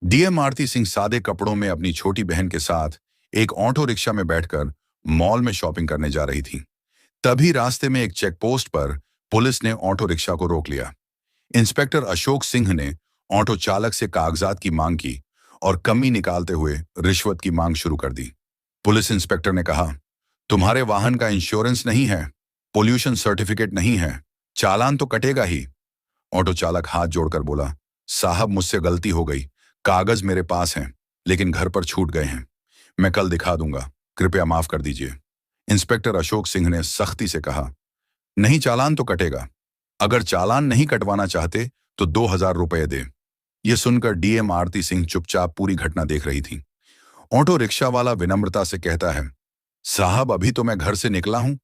DM आरती सिंह सादे कपड़ों में अपनी छोटी बहन के साथ एक ऑटो रिक्शा में बैठकर मॉल में शॉपिंग करने जा रही थी। तभी रास्ते में एक चेक पोस्ट पर पुलिस ने ऑटो रिक्शा को रोक लिया। इंस्पेक्टर अशोक सिंह ने ऑटो चालक से कागजात की मांग की और कमी निकालते हुए रिश्वत की मांग शुरू कर दी। पुलिस इंस्पेक्टर ने कहा, तुम्हारे वाहन का इंश्योरेंस नहीं है, पोल्यूशन सर्टिफिकेट नहीं है, चालान तो कटेगा ही। ऑटो चालक हाथ जोड़कर बोला, साहब मुझसे गलती हो गई, कागज मेरे पास हैं लेकिन घर पर छूट गए हैं, मैं कल दिखा दूंगा, कृपया माफ कर दीजिए। इंस्पेक्टर अशोक सिंह ने सख्ती से कहा, नहीं, चालान तो कटेगा। अगर चालान नहीं कटवाना चाहते तो 2,000 रुपये दे। यह सुनकर डीएम आरती सिंह चुपचाप पूरी घटना देख रही थी। ऑटो रिक्शा वाला विनम्रता से कहता है, साहब अभी तो मैं घर से निकला हूं,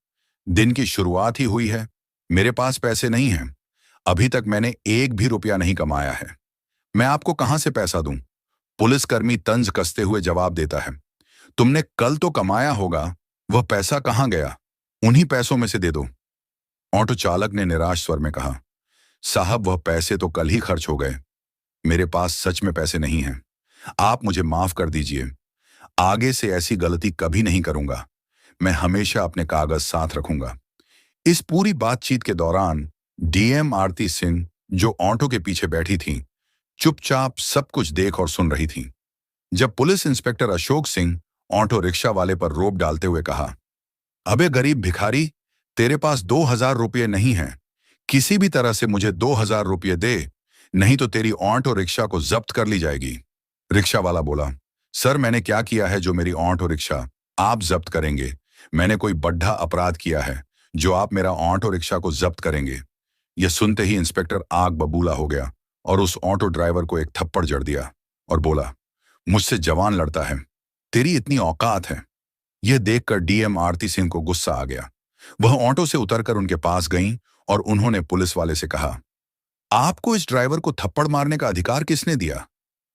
दिन की शुरुआत ही हुई है, मेरे पास पैसे नहीं हैं, अभी तक मैंने एक भी रुपया नहीं कमाया है, मैं आपको कहां से पैसा दूं। पुलिसकर्मी तंज कसते हुए जवाब देता है, तुमने कल तो कमाया होगा, वह पैसा कहां गया, उन्हीं पैसों में से दे दो। ऑटो चालक ने निराश स्वर में कहा, साहब वह पैसे तो कल ही खर्च हो गए, मेरे पास सच में पैसे नहीं हैं, आप मुझे माफ कर दीजिए, आगे से ऐसी गलती कभी नहीं करूंगा, मैं हमेशा अपने कागज साथ रखूंगा। इस पूरी बातचीत के दौरान डीएम आरती सिंह, जो ऑटो के पीछे बैठी थी, चुपचाप सब कुछ देख और सुन रही थी। जब police inspector Ashok Singh auto rickshaw वाले पर रोप डालते हुए कहा, अबे गरीब भिखारी, तेरे पास 2,000 रुपये नहीं हैं, किसी भी तरह से मुझे 2,000 रुपये दे, नहीं तो तेरी ऑटो रिक्शा को जब्त कर ली जाएगी। रिक्शा वाला बोला, सर मैंने क्या किया है जो मेरी ऑटो रिक्शा आप जब्त करेंगे, मैंने कोई बड्ढा अपराध किया है जो आप मेरा ऑटो रिक्शा को जब्त करेंगे। यह सुनते ही इंस्पेक्टर आग बबूला हो गया और उस ऑटो ड्राइवर को एक थप्पड़ जड़ दिया और बोला, मुझसे जवान लड़ता है, तेरी इतनी औकात है। यह देखकर डीएम आरती सिंह को गुस्सा आ गया। वह ऑटो से उतरकर उनके पास गईं और उन्होंने पुलिस वाले से कहा, आपको इस ड्राइवर को थप्पड़ मारने का अधिकार किसने दिया?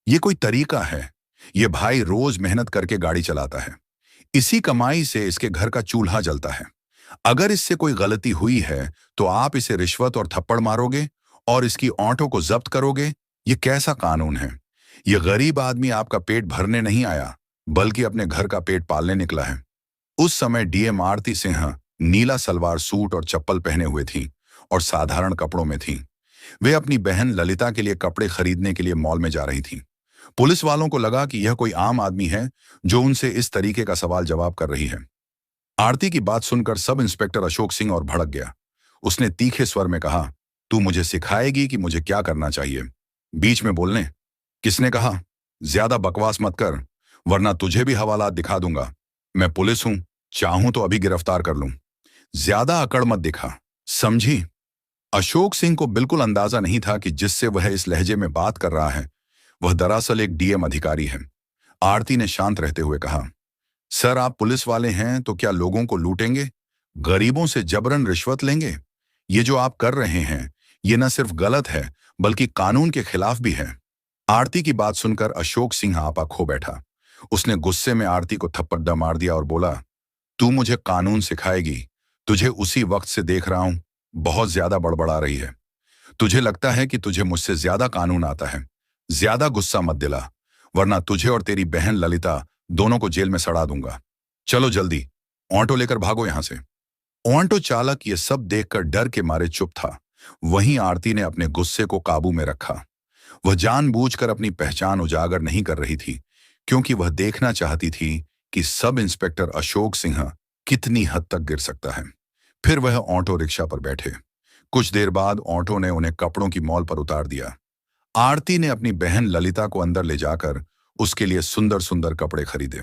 यह कोई तरीका है? यह भाई रोज मेहनत करके गाड़ी चलाता है, इसी कमाई से इसके घर का चूल्हा जलता है। अगर इससे कोई गलती हुई है तो आप इसे रिश्वत और थप्पड़ मारोगे और इसकी ऑटो को जब्त करोगे? यह कैसा कानून है? यह गरीब आदमी आपका पेट भरने नहीं आया बल्कि अपने घर का पेट पालने निकला है। उस समय डीएम आरती सिंह नीला सलवार सूट और चप्पल पहने हुए थी और साधारण कपड़ों में थी। वे अपनी बहन ललिता के लिए कपड़े खरीदने के लिए मॉल में जा रही थी। पुलिस वालों को लगा कि यह कोई आम आदमी है जो उनसे इस तरीके का सवाल जवाब कर रही है। आरती की बात सुनकर सब इंस्पेक्टर अशोक सिंह और भड़क गया। उसने तीखे स्वर में कहा, तू मुझे सिखाएगी कि मुझे क्या करना चाहिए? बीच में बोलने किसने कहा? ज्यादा बकवास मत कर, वरना तुझे भी हवालात दिखा दूंगा। मैं पुलिस हूं, चाहूं तो अभी गिरफ्तार कर लूं। ज्यादा अकड़ मत दिखा, समझी? अशोक सिंह को बिल्कुल अंदाजा नहीं था कि जिससे वह इस लहजे में बात कर रहा है वह दरअसल एक डीएम अधिकारी है। आरती ने शांत रहते हुए कहा, सर आप पुलिस वाले हैं तो क्या लोगों को लूटेंगे, गरीबों से जबरन रिश्वत लेंगे? ये जो आप कर रहे हैं ये न सिर्फ गलत है बल्कि कानून के खिलाफ भी है। आरती की बात सुनकर अशोक सिंह आपा खो बैठा। उसने गुस्से में आरती को थप्पड़ मार दिया और बोला, तू मुझे कानून सिखाएगी? तुझे उसी वक्त से देख रहा हूं, बहुत ज्यादा बड़बड़ा रही है। तुझे लगता है कि तुझे मुझसे ज्यादा कानून आता है। ज्यादा गुस्सा मत दिला, वरना तुझे और तेरी बहन ललिता दोनों को जेल में सड़ा दूंगा। चलो जल्दी, ऑटो लेकर भागो यहां से। ऑटो चालक ये सब देखकर डर के मारे चुप था। वहीं आरती ने अपने गुस्से को काबू में रखा। वह जानबूझकर अपनी पहचान उजागर नहीं कर रही थी, क्योंकि वह देखना चाहती थी कि सब इंस्पेक्टर अशोक सिंह कितनी हद तक गिर सकता है। फिर वह ऑटो रिक्शा पर बैठे। कुछ देर बाद ऑटो ने उन्हें कपड़ों की मॉल पर उतार दिया। आरती ने अपनी बहन ललिता को अंदर ले जाकर उसके लिए सुंदर सुंदर कपड़े खरीदे।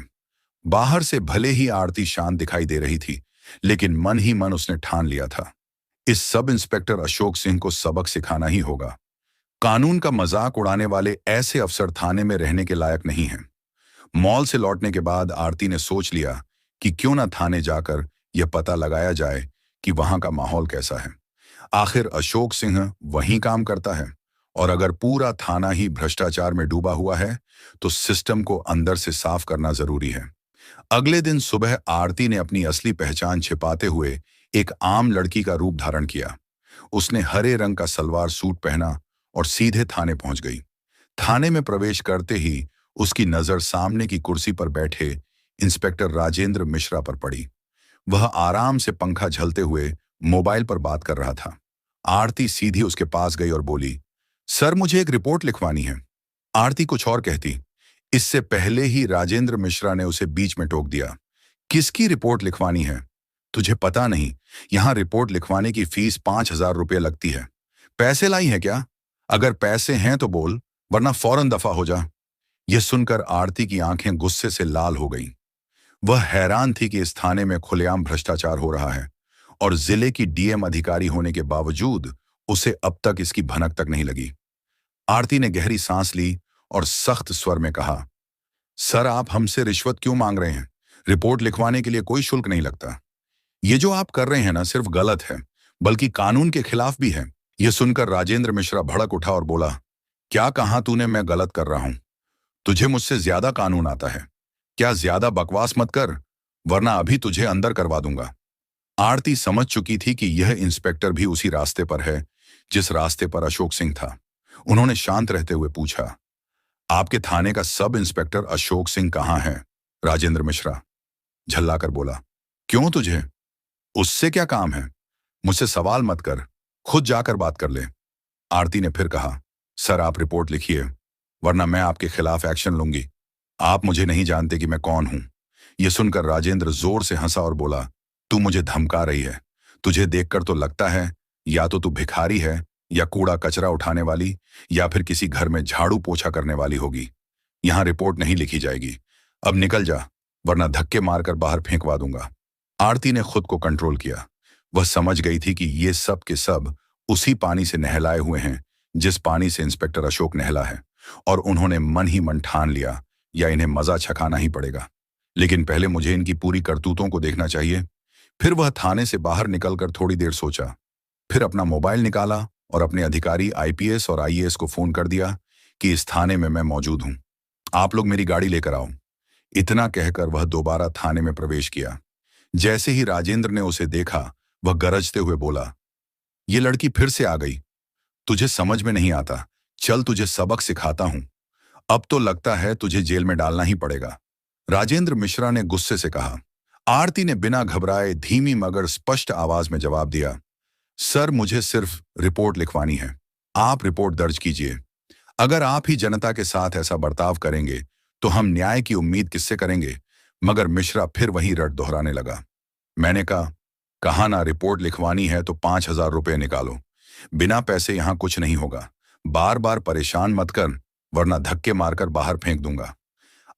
बाहर से भले ही आरती शांत दिखाई दे रही थी, लेकिन मन ही मन उसने ठान लिया था, इस सब इंस्पेक्टर अशोक सिंह को सबक सिखाना ही होगा। कानून का मजाक उड़ाने वाले ऐसे अफसर थाने में रहने के लायक नहीं हैं। मॉल से लौटने के बाद आरती ने सोच लिया कि क्यों ना थाने जाकर यह पता लगाया जाए कि वहां का माहौल कैसा है। आखिर अशोक सिंह वहीं काम करता है, और अगर पूरा थाना ही भ्रष्टाचार में डूबा हुआ है तो सिस्टम को अंदर से साफ करना जरूरी है। अगले दिन सुबह आरती ने अपनी असली पहचान छिपाते हुए एक आम लड़की का रूप धारण किया। उसने हरे रंग का सलवार सूट पहना और सीधे थाने पहुंच गई। थाने में प्रवेश करते ही उसकी नजर सामने की कुर्सी पर बैठे इंस्पेक्टर राजेंद्र मिश्रा पर पड़ी। वह आराम से पंखा झलते हुए मोबाइल पर बात कर रहा था। आरती सीधी उसके पास गई और बोली, सर मुझे एक रिपोर्ट लिखवानी है। आरती कुछ और कहती, इससे पहले ही राजेंद्र मिश्रा ने उसे बीच में टोक दिया। किसकी रिपोर्ट लिखवानी है? तुझे पता नहीं, यहां रिपोर्ट लिखवाने की फीस 5,000 रुपये लगती है। पैसे लाई है क्या? अगर पैसे हैं तो बोल, वरना फौरन दफा हो जा। यह सुनकर आरती की आंखें गुस्से से लाल हो गईं। वह हैरान थी कि इस थाने में खुलेआम भ्रष्टाचार हो रहा है और जिले की डीएम अधिकारी होने के बावजूद उसे अब तक इसकी भनक तक नहीं लगी। आरती ने गहरी सांस ली और सख्त स्वर में कहा, सर आप हमसे रिश्वत क्यों मांग रहे हैं? रिपोर्ट लिखवाने के लिए कोई शुल्क नहीं लगता। ये जो आप कर रहे हैं ना सिर्फ गलत है, बल्कि कानून के खिलाफ भी है। यह सुनकर राजेंद्र मिश्रा भड़क उठा और बोला, क्या कहा तूने मैं गलत कर रहा हूं? तुझे मुझसे ज्यादा कानून आता है। क्या ज्यादा बकवास मत कर, वरना अभी तुझे अंदर करवा दूंगा। आरती समझ चुकी थी कि यह इंस्पेक्टर भी उसी रास्ते पर है जिस रास्ते पर अशोक सिंह था। उन्होंने शांत रहते हुए पूछा, आपके थाने का सब इंस्पेक्टर अशोक सिंह कहाँ है? राजेंद्र मिश्रा झल्लाकर बोला, क्यों तुझे उससे क्या काम है? मुझसे सवाल मत कर, खुद जाकर बात कर ले। आरती ने फिर कहा, सर आप रिपोर्ट लिखिए, वरना मैं आपके खिलाफ एक्शन लूंगी। आप मुझे नहीं जानते कि मैं कौन हूं। यह सुनकर राजेंद्र जोर से हंसा और बोला, तू मुझे धमका रही है? तुझे देखकर तो लगता है या तो तू भिखारी है, या कूड़ा कचरा उठाने वाली, या फिर किसी घर में झाड़ू पोछा करने वाली होगी। यहां रिपोर्ट नहीं लिखी जाएगी। अब निकल जा, वरना धक्के मारकर बाहर फेंकवा दूंगा। आरती ने खुद को कंट्रोल किया। वह समझ गई थी कि ये सब के सब उसी पानी से नहलाए हुए हैं जिस पानी से इंस्पेक्टर अशोक नहला है, और उन्होंने मन ही मन ठान लिया या इन्हें मजा छकाना ही पड़ेगा। लेकिन पहले मुझे इनकी पूरी करतूतों को देखना चाहिए। फिर वह थाने से बाहर निकलकर थोड़ी देर सोचा, फिर अपना मोबाइल निकाला और अपने अधिकारी आईपीएस और आईएएस को फोन कर दिया कि इस थाने में मैं मौजूद हूं, आप लोग मेरी गाड़ी लेकर आओ। इतना कहकर वह दोबारा थाने में प्रवेश किया। जैसे ही राजेंद्र ने उसे देखा, वह गरजते हुए बोला, ये लड़की फिर से आ गई। तुझे समझ में नहीं आता, चल तुझे सबक सिखाता हूं। अब तो लगता है तुझे जेल में डालना ही पड़ेगा। राजेंद्र मिश्रा ने गुस्से से कहा। आरती ने बिना घबराए धीमी मगर स्पष्ट आवाज में जवाब दिया, सर मुझे सिर्फ रिपोर्ट लिखवानी है। आप रिपोर्ट दर्ज कीजिए। अगर आप ही जनता के साथ ऐसा बर्ताव करेंगे तो हम न्याय की उम्मीद किससे करेंगे? मगर मिश्रा फिर वही रट दोहराने लगा, मैंने कहा ना रिपोर्ट लिखवानी है तो 5,000 रुपये निकालो। बिना पैसे यहां कुछ नहीं होगा। बार बार परेशान मत कर, वरना धक्के मारकर बाहर फेंक दूंगा।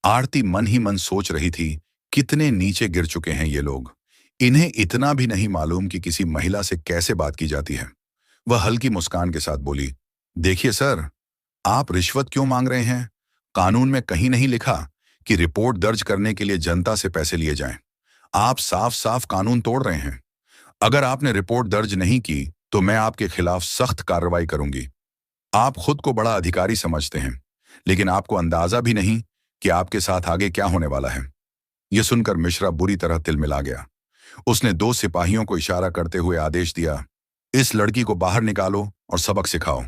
आरती मन ही मन सोच रही थी, कितने नीचे गिर चुके हैं ये लोग। इन्हें इतना भी नहीं मालूम कि किसी महिला से कैसे बात की जाती है। वह हल्की मुस्कान के साथ बोली, देखिए सर, आप रिश्वत क्यों मांग रहे हैं? कानून में कहीं नहीं लिखा कि रिपोर्ट दर्ज करने के लिए जनता से पैसे लिए जाएं। आप साफ साफ कानून तोड़ रहे हैं। अगर आपने रिपोर्ट दर्ज नहीं की तो मैं आपके खिलाफ सख्त कार्रवाई करूंगी। आप खुद को बड़ा अधिकारी समझते हैं, लेकिन आपको अंदाजा भी नहीं कि आपके साथ आगे क्या होने वाला है। यह सुनकर मिश्रा बुरी तरह तिलमिला गया। उसने 2 सिपाहियों को इशारा करते हुए आदेश दिया, इस लड़की को बाहर निकालो और सबक सिखाओ।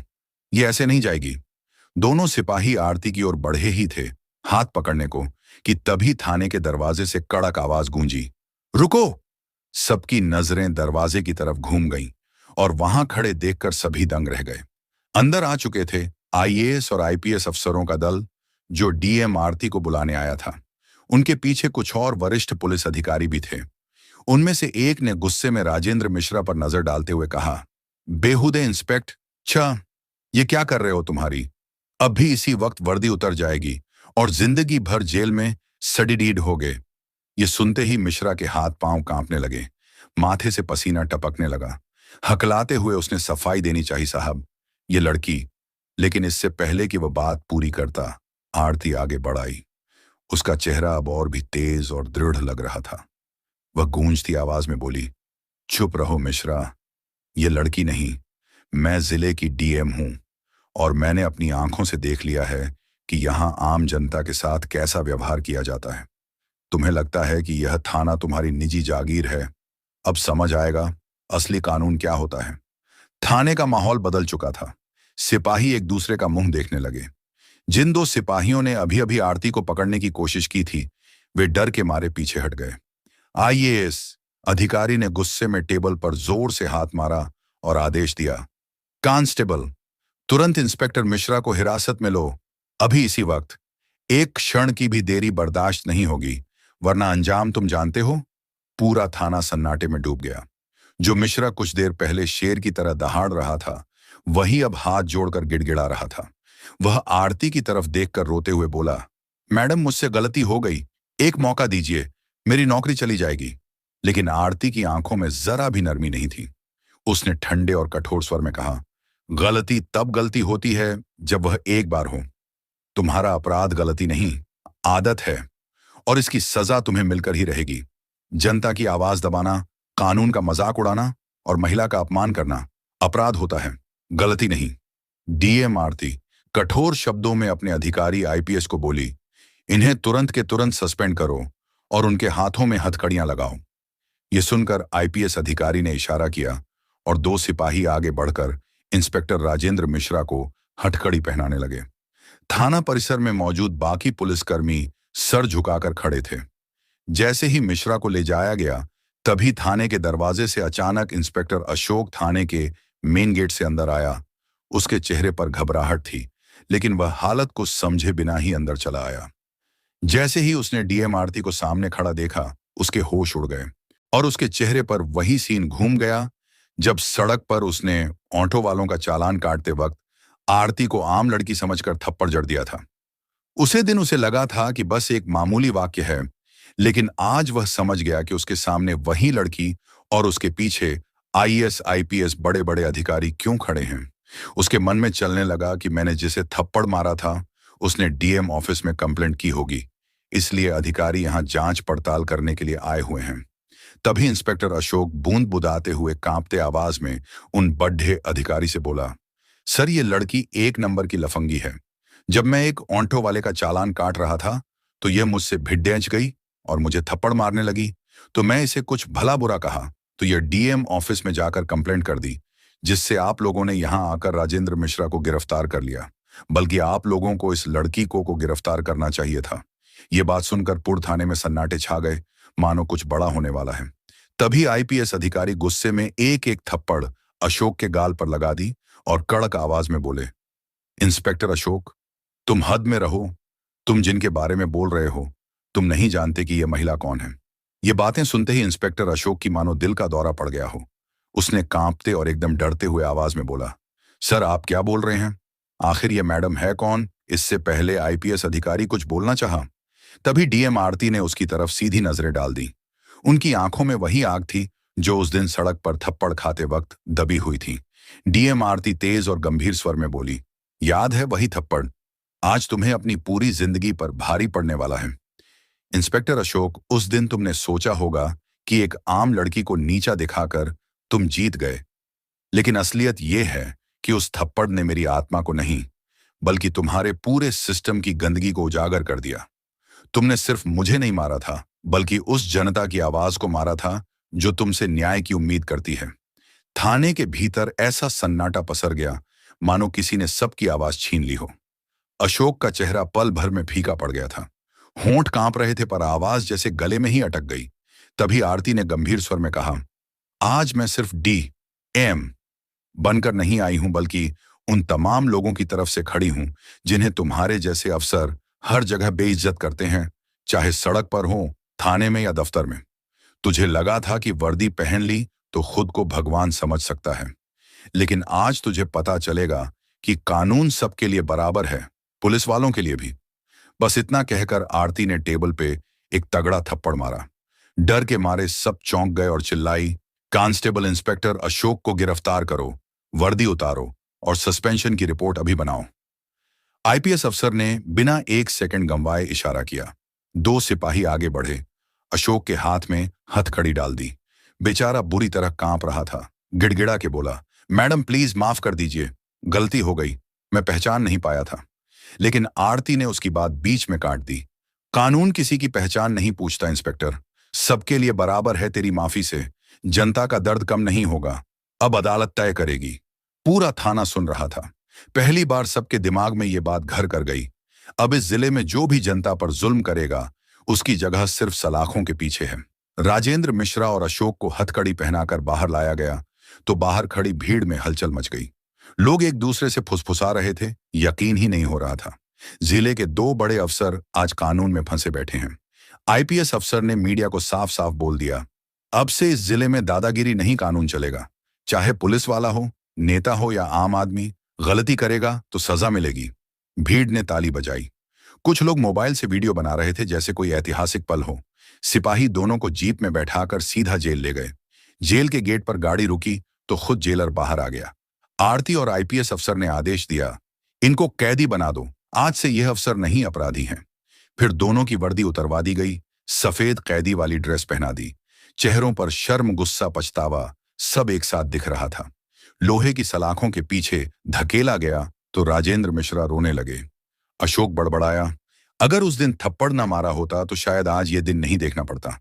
ये ऐसे नहीं जाएगी। दोनों सिपाही आरती की ओर बढ़े ही थे हाथ पकड़ने को कि तभी थाने के दरवाजे से कड़क आवाज गूंजी, रुको! सबकी नजरें दरवाजे की तरफ घूम गईं और वहां खड़े देखकर सभी दंग रह गए। अंदर आ चुके थे आईएएस और आईपीएस अफसरों का दल, जो डीएम आरती को बुलाने आया था। उनके पीछे कुछ और वरिष्ठ पुलिस अधिकारी भी थे। उनमें से एक ने गुस्से में राजेंद्र मिश्रा पर नजर डालते हुए कहा, बेहुदे इंस्पेक्ट, ये क्या कर रहे हो तुम्हारी? अब भी इसी वक्त वर्दी उतर जाएगी और जिंदगी भर जेल में सडीडीड होगे। ये सुनते ही मिश्रा के हाथ पांव कांपने लगे, माथे से पसीना टपकने लगा। हकलाते हुए उसने सफाई देनी चाहिए, साहब, ये लड़की। लेकिन इससे पहले कि वह बात पूरी करता, आरती आगे बढ़ आई। उसका चेहरा अब और भी तेज और दृढ़ लग रहा था। वह गूंजती आवाज में बोली, चुप रहो मिश्रा, ये लड़की नहीं, मैं जिले की डीएम हूं और मैंने अपनी आंखों से देख लिया है कि यहां आम जनता के साथ कैसा व्यवहार किया जाता है। तुम्हें लगता है कि यह थाना तुम्हारी निजी जागीर है। अब समझ आएगा असली कानून क्या होता है। थाने का माहौल बदल चुका था। सिपाही एक दूसरे का मुंह देखने लगे। जिन दो सिपाहियों ने अभी अभी आरती को पकड़ने की कोशिश की थी, वे डर के मारे पीछे हट गए। आईएएस अधिकारी ने गुस्से में टेबल पर जोर से हाथ मारा और आदेश दिया, कांस्टेबल, तुरंत इंस्पेक्टर मिश्रा को हिरासत में लो, अभी इसी वक्त। एक क्षण की भी देरी बर्दाश्त नहीं होगी, वरना अंजाम तुम जानते हो। पूरा थाना सन्नाटे में डूब गया। जो मिश्रा कुछ देर पहले शेर की तरह दहाड़ रहा था, वही अब हाथ जोड़कर गिड़गिड़ा रहा था। वह आरती की तरफ देखकर रोते हुए बोला, मैडम मुझसे गलती हो गई, एक मौका दीजिए, मेरी नौकरी चली जाएगी। लेकिन आरती की आंखों में जरा भी नरमी नहीं थी। उसने ठंडे और कठोर स्वर में कहा, गलती तब गलती होती है जब वह एक बार हो। तुम्हारा अपराध गलती नहीं, आदत है, और इसकी सजा तुम्हें मिलकर ही रहेगी। जनता की आवाज दबाना, कानून का मजाक उड़ाना और महिला का अपमान करना अपराध होता है, गलती नहीं। डीएम आरती कठोर शब्दों में अपने अधिकारी आईपीएस को बोली, इन्हें तुरंत के तुरंत सस्पेंड करो और उनके हाथों में हथकड़ियां लगाओ। यह सुनकर आईपीएस अधिकारी ने इशारा किया और दो सिपाही आगे बढ़कर इंस्पेक्टर राजेंद्र मिश्रा को हथकड़ी पहनाने लगे। थाना परिसर में मौजूद बाकी पुलिसकर्मी सर झुकाकर खड़े थे। जैसे ही मिश्रा को ले जाया गया, तभी थाने के दरवाजे से अचानक इंस्पेक्टर अशोक थाने के मेन गेट से अंदर आया। उसके चेहरे पर घबराहट थी, लेकिन वह हालत को समझे बिना ही अंदर चला आया। जैसे ही उसने डीएम आरती को सामने खड़ा देखा, उसके होश उड़ गए और उसके चेहरे पर वही सीन घूम गया जब सड़क पर उसने ऑटो वालों का चालान काटते वक्त आरती को आम लड़की समझकर थप्पड़ जड़ दिया था। उसे दिन उसे लगा था कि बस एक मामूली वाक्य है, लेकिन आज वह समझ गया कि उसके सामने वही लड़की और उसके पीछे आईएएस आईपीएस बड़े बड़े अधिकारी क्यों खड़े हैं। उसके मन में चलने लगा कि मैंने जिसे थप्पड़ मारा था, उसने डीएम ऑफिस में कंप्लेंट की होगी, इसलिए अधिकारी यहां जांच पड़ताल करने के लिए आए हुए हैं। तभी इंस्पेक्टर अशोक बूंद बुदाते हुए कांपते आवाज में उन बड्ढे अधिकारी से बोला, सर ये लड़की एक नंबर की लफंगी है। जब मैं एक ऑटो वाले का चालान काट रहा था तो यह मुझसे भिड्डेंच गई और मुझे थप्पड़ मारने लगी। तो मैं इसे कुछ भला बुरा कहा तो यह डीएम ऑफिस में जाकर कंप्लेंट कर दी, जिससे आप लोगों ने यहां आकर राजेंद्र मिश्रा को गिरफ्तार कर लिया। बल्कि आप लोगों को इस लड़की को गिरफ्तार करना चाहिए था। यह बात सुनकर पुर थाने में सन्नाटे छा गए, मानो कुछ बड़ा होने वाला है। तभी आईपीएस अधिकारी गुस्से में एक एक थप्पड़ अशोक के गाल पर लगा दी और कड़क आवाज में बोले, इंस्पेक्टर अशोक, तुम हद में रहो। तुम जिनके बारे में बोल रहे हो, तुम नहीं जानते कि यह महिला कौन है। ये बातें सुनते ही इंस्पेक्टर अशोक की मानो दिल का दौरा पड़ गया हो। उसने कांपते और एकदम डरते हुए आवाज में बोला, सर आप क्या बोल रहे हैं? आखिर ये मैडम है कौन? इससे पहले आईपीएस अधिकारी कुछ बोलना चाहा। तभी डीएम आरती ने उसकी तरफ सीधी नजरें डाल दी। उनकी आंखों में वही आग थी जो उस दिन सड़क पर थप्पड़ खाते वक्त दबी हुई थी। डीएम आरती तेज और गंभीर स्वर में बोली, याद है वही थप्पड़? आज तुम्हें अपनी पूरी जिंदगी पर भारी पड़ने वाला है। इंस्पेक्टर अशोक, उस दिन तुमने सोचा होगा कि एक आम लड़की को नीचा दिखाकर तुम जीत गए, लेकिन असलियत यह है कि उस थप्पड़ ने मेरी आत्मा को नहीं, बल्कि तुम्हारे पूरे सिस्टम की गंदगी को उजागर कर दिया। तुमने सिर्फ मुझे नहीं मारा था, बल्कि उस जनता की आवाज को मारा था जो तुमसे न्याय की उम्मीद करती है। थाने के भीतर ऐसा सन्नाटा पसर गया मानो किसी ने सबकी आवाज छीन ली हो। अशोक का चेहरा पल भर में फीका पड़ गया था। होंठ कांप रहे थे पर आवाज जैसे गले में ही अटक गई। तभी आरती ने गंभीर स्वर में कहा, आज मैं सिर्फ डीएम बनकर नहीं आई हूं, बल्कि उन तमाम लोगों की तरफ से खड़ी हूं जिन्हें तुम्हारे जैसे अफसर हर जगह बेइज्जत करते हैं, चाहे सड़क पर हो, थाने में या दफ्तर में। तुझे लगा था कि वर्दी पहन ली तो खुद को भगवान समझ सकता है, लेकिन आज तुझे पता चलेगा कि कानून सबके लिए बराबर है, पुलिस वालों के लिए भी। बस इतना कहकर आरती ने टेबल पे एक तगड़ा थप्पड़ मारा। डर के मारे सब चौंक गए और चिल्लाई, कांस्टेबल इंस्पेक्टर अशोक को गिरफ्तार करो, वर्दी उतारो और सस्पेंशन की रिपोर्ट अभी बनाओ। आईपीएस अफसर ने बिना एक सेकंड गंवाए इशारा किया। दो सिपाही आगे बढ़े, अशोक के हाथ में हथकड़ी डाल दी। बेचारा बुरी तरह कांप रहा था। गिड़गिड़ा के बोला, मैडम प्लीज माफ कर दीजिए, गलती हो गई, मैं पहचान नहीं पाया था। लेकिन आरती ने उसकी बात बीच में काट दी। कानून किसी की पहचान नहीं पूछता इंस्पेक्टर, सबके लिए बराबर है। तेरी माफी से जनता का दर्द कम नहीं होगा, अब अदालत तय करेगी। पूरा थाना सुन रहा था। पहली बार सबके दिमाग में ये बात घर कर गई। अब इस जिले में जो भी जनता पर जुल्म करेगा, उसकी जगह सिर्फ सलाखों के पीछे है। राजेंद्र मिश्रा और अशोक को हथकड़ी पहनाकर बाहर लाया गया तो बाहर खड़ी भीड़ में हलचल मच गई। लोग एक दूसरे से फुसफुसा रहे थे, यकीन ही नहीं हो रहा था। जिले के दो बड़े अफसर आज कानून में फंसे बैठे हैं। आईपीएस अफसर ने मीडिया को साफ साफ बोल दिया, अब से इस जिले में दादागिरी नहीं, कानून चलेगा। चाहे पुलिस वाला हो, नेता हो या आम आदमी, गलती करेगा तो सजा मिलेगी। भीड़ ने ताली बजाई। कुछ लोग मोबाइल से वीडियो बना रहे थे जैसे कोई ऐतिहासिक पल हो। सिपाही दोनों को जीप में बैठाकर सीधा जेल ले गए। जेल के गेट पर गाड़ी रुकी तो खुद जेलर बाहर आ गया। आरती और आईपीएस अफसर ने आदेश दिया, इनको कैदी बना दो, आज से यह अफसर नहीं अपराधी हैं। फिर दोनों की वर्दी उतरवा दी गई, सफेद कैदी वाली ड्रेस पहना दी। चेहरों पर शर्म, गुस्सा, पछतावा सब एक साथ दिख रहा था। लोहे की सलाखों के पीछे धकेला गया तो राजेंद्र मिश्रा रोने लगे। अशोक बड़बड़ाया, अगर उस दिन थप्पड़ ना मारा होता तो शायद आज ये दिन नहीं देखना पड़ता।